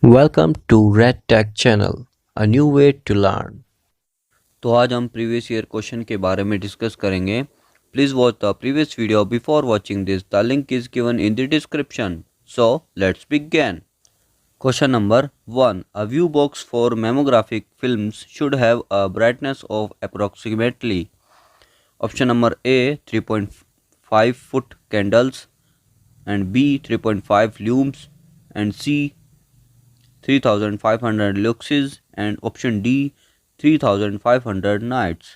Welcome to Red Tech Channel, a new way to learn. तो आज हम previous year question के बारे में डिस्कस करेंगे. Please watch the previous video before watching this. The link is given in the description. So let's begin. Question number 1. A view box for mammographic films should have a brightness of approximately. Option number A 3.5 foot candles, and B 3.5 looms, and C 3500 luxes, and option D 3500 nights.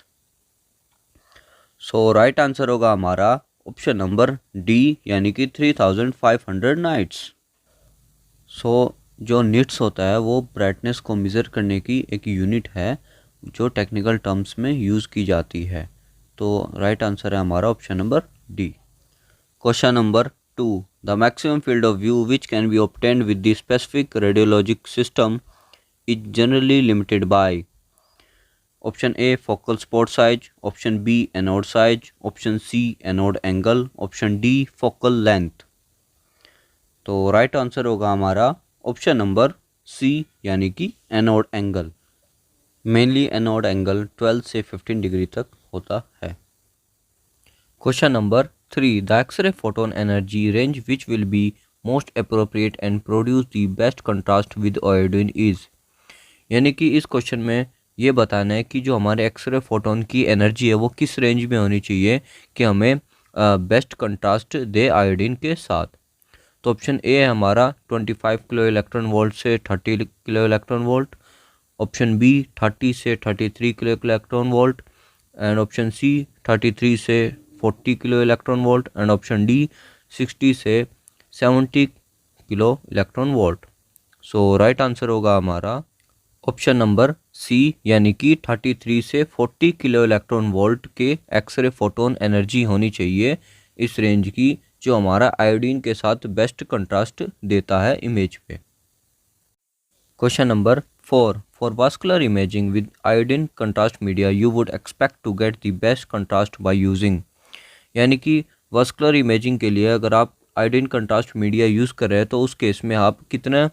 So right answer होगा हमारा option number D यानी कि 3500 nights. सो जो nits होता है वो brightness को measure करने की एक यूनिट है जो टेक्निकल टर्म्स में यूज़ की जाती है. तो राइट आंसर है हमारा option number D. Question number 2. The maximum field of view which can be obtained with the specific radiologic system is generally limited by. Option A focal spot size, option B anode size, option C anode angle, option D focal length. तो right answer होगा हमारा option number C यानी कि anode angle. Mainly anode angle 12 से 15 degree तक होता है. Question number 3. The x ray photon energy range which will be most appropriate and produce the best contrast with iodine is. यानी कि इस क्वेश्चन में ये बताना है कि जो हमारे एक्सरे फोटोन की एनर्जी है वो किस रेंज में होनी चाहिए कि हमें बेस्ट कंट्रास्ट दे आयोडीन के साथ. तो ऑप्शन ए है हमारा 25 किलो इलेक्ट्रॉन वोल्ट से 30 kilo electron volt, option B 30 से 33 kilo electron volt, and option C 33 से 40 kilo electron volt, and option D 60 से 70 kilo electron volt. So right answer होगा हमारा ऑप्शन नंबर सी यानी कि 33 से 40 किलो इलेक्ट्रॉन वोल्ट के एक्सरे फोटोन एनर्जी होनी चाहिए इस रेंज की जो हमारा आयोडीन के साथ बेस्ट कंट्रास्ट देता है इमेज पे. Question number 4. For vascular imaging with iodine contrast media you would expect to get the best contrast by using. यानी कि वास्कुलर इमेजिंग के लिए अगर आप आयोडीन कंट्रास्ट मीडिया यूज़ कर रहे हैं तो उस केस में आप कितना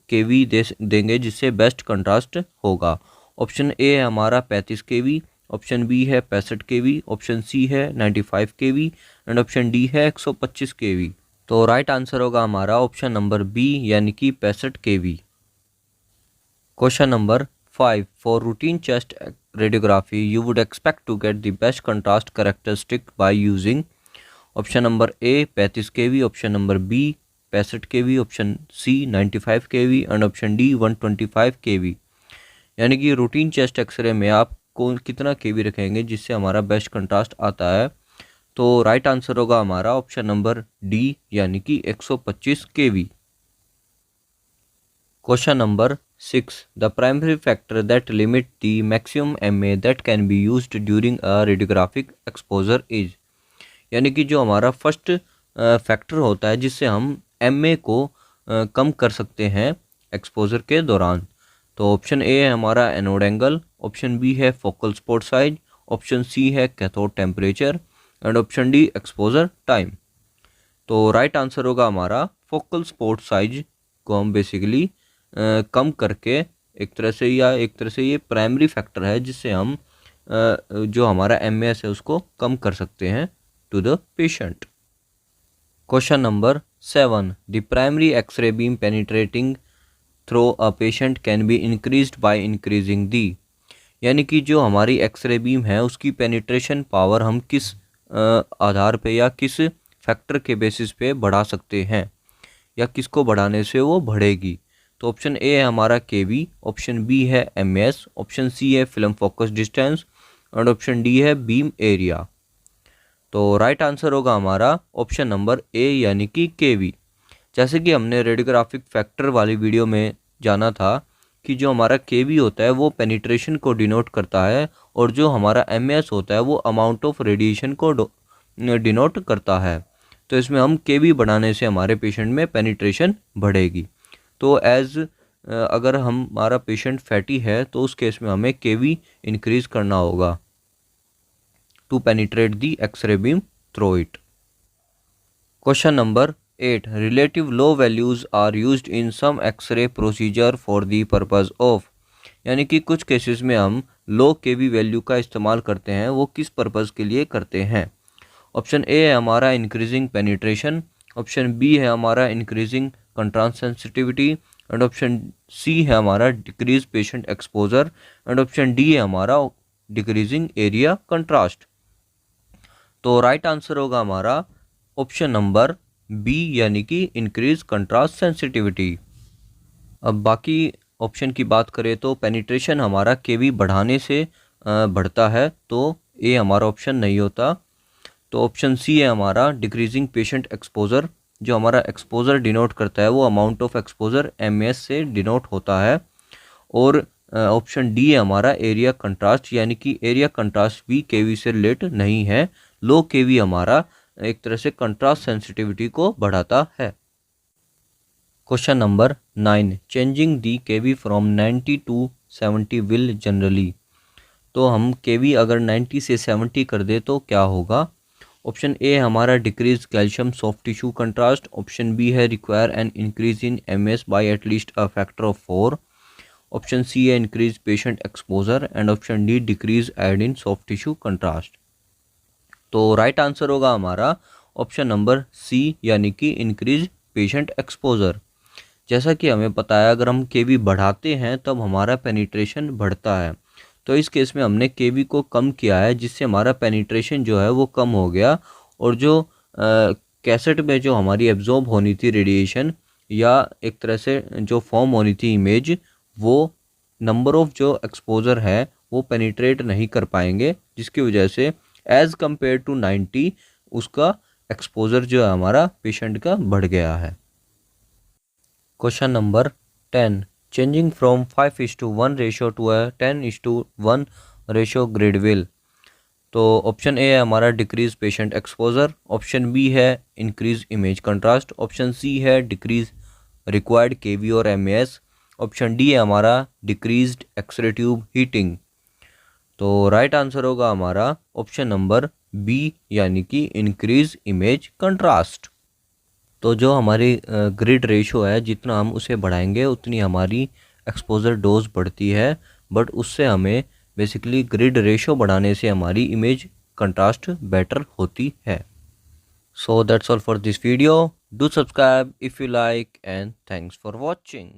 केवी देंगे जिससे बेस्ट कंट्रास्ट होगा. ऑप्शन ए है हमारा 35 केवी, ऑप्शन बी है 65 केवी, ऑप्शन सी है 95 केवी, एंड ऑप्शन डी है 125 केवी. तो राइट आंसर होगा हमारा ऑप्शन नंबर बी यानी कि 65 KV. Question number 5. For routine chest radiography you would expect to get the best contrast characteristic by using. Option number A 35 KV, option number B 65 KV, option C 95 KV, and option D 125 KV. यानी कि routine chest x ray में आप कितना केवी रखेंगे जिससे हमारा best contrast आता है. तो राइट आंसर होगा हमारा ऑप्शन नंबर डी यानी कि 125 KV. Question number 6. The primary factor that limit the maximum mA that can be used during a radiographic exposure is. यानी कि जो हमारा फर्स्ट फैक्टर होता है जिससे हम एमए को कम कर सकते हैं एक्सपोजर के दौरान. तो ऑप्शन ए है हमारा एनोड एंगल, ऑप्शन बी है focal spot size, option C है cathode temperature, and option D exposure time. तो राइट आंसर होगा हमारा फोकल स्पॉट साइज को हम बेसिकली कम करके एक तरह से ये प्राइमरी फैक्टर है जिससे हम जो हमारा एमएस है उसको कम कर सकते हैं to the patient. Question number 7. The primary x-ray beam penetrating through a patient can be increased by increasing the. यानी कि जो हमारी एक्सरे बीम है उसकी पेनिट्रेशन पावर हम किस आधार पे या किस फैक्टर के बेसिस पे बढ़ा सकते हैं या किसको बढ़ाने से वो बढ़ेगी. तो ऑप्शन ए है हमारा केवी, ऑप्शन बी है एमएस, ऑप्शन सी है फिल्म फोकस डिस्टेंस, और ऑप्शन डी है बीम एरिया. तो राइट आंसर होगा हमारा ऑप्शन नंबर ए यानी कि केवी. जैसे कि हमने रेडियोग्राफिक फैक्टर वाली वीडियो में जाना था कि जो हमारा केवी होता है वो पेनिट्रेशन को डिनोट करता है और जो हमारा एमएस होता है वो अमाउंट ऑफ रेडिएशन को डिनोट करता है. तो इसमें हम केवी बढ़ाने से हमारे पेशेंट में पेनिट्रेशन बढ़ेगी. तो अगर हमारा पेशेंट फैटी है तो उस केस में हमें केवी इंक्रीज करना होगा to penetrate the x-ray beam through it. Question number 8. Relative low values are used in some X-ray procedure for the purpose of, यानी कि कुछ केसेस में हम लो केवी वैल्यू का इस्तेमाल करते हैं, वो किस पर्पज़ के लिए करते हैं। ऑप्शन ए है हमारा इंक्रीजिंग पेनिट्रेशन, ऑप्शन बी है हमारा increasing contrast sensitivity, and option C है हमारा decrease patient exposure, and option D है हमारा डिक्रीजिंग एरिया कंट्रास्ट। तो राइट आंसर होगा हमारा ऑप्शन नंबर बी यानी कि इंक्रीज कंट्रास्ट सेंसिटिविटी। अब बाकी ऑप्शन की बात करें तो पेनिट्रेशन हमारा केवी बढ़ाने से बढ़ता है, तो ए हमारा ऑप्शन नहीं होता। तो ऑप्शन सी है हमारा डिक्रीजिंग पेशेंट एक्सपोजर, जो हमारा एक्सपोजर डिनोट करता है वो अमाउंट ऑफ एक्सपोजर एमएस से डिनोट होता है। और ऑप्शन डी है हमारा एरिया कंट्रास्ट, यानी कि एरिया कंट्रास्ट भी केवी से रिलेट नहीं है। लो केवी हमारा एक तरह से कंट्रास्ट सेंसिटिविटी को बढ़ाता है। Question number 9, changing the kV from 90 to 70 will generally. तो हम केवी अगर 90 से 70 कर दे तो क्या होगा। ऑप्शन ए हमारा decrease calcium soft tissue contrast, option B है require an increase in mAs by at least a factor of 4, option C है increase patient exposure, and option D decreased in soft tissue contrast. तो right answer होगा हमारा option number C यानी कि increase patient exposure. जैसा कि हमें पता है अगर हम केवी बढ़ाते हैं तब हमारा पेनिट्रेशन बढ़ता है, तो इस केस में हमने केवी को कम किया है जिससे हमारा पेनिट्रेशन जो है वो कम हो गया, और जो कैसेट में जो हमारी एब्जॉर्ब होनी थी रेडिएशन या एक तरह से जो फॉर्म होनी थी इमेज, वो नंबर ऑफ जो एक्सपोजर है वो पेनिट्रेट नहीं कर पाएंगे, जिसकी वजह से एज़ कम्पेयर टू 90 उसका एक्सपोजर जो है हमारा पेशेंट का बढ़ गया है। Question number 10, changing from 5:1 ratio to 10:1 ratio grid will. तो ऑप्शन ए है हमारा decrease patient exposure, option B है increase image contrast, option C है डिक्रीज रिक्वायर्ड केवी और एमएस, ऑप्शन डी है हमारा डिक्रीज्ड एक्सरे ट्यूब हीटिंग। तो राइट आंसर होगा हमारा ऑप्शन नंबर बी यानी कि इंक्रीज इमेज कंट्रास्ट। तो जो हमारी ग्रिड रेशो है जितना हम उसे बढ़ाएंगे उतनी हमारी एक्सपोजर डोज बढ़ती है, बट उससे हमें बेसिकली ग्रिड रेशो बढ़ाने से हमारी इमेज कंट्रास्ट बेटर होती है। So that's all for this video, do subscribe if you like, and thanks for watching.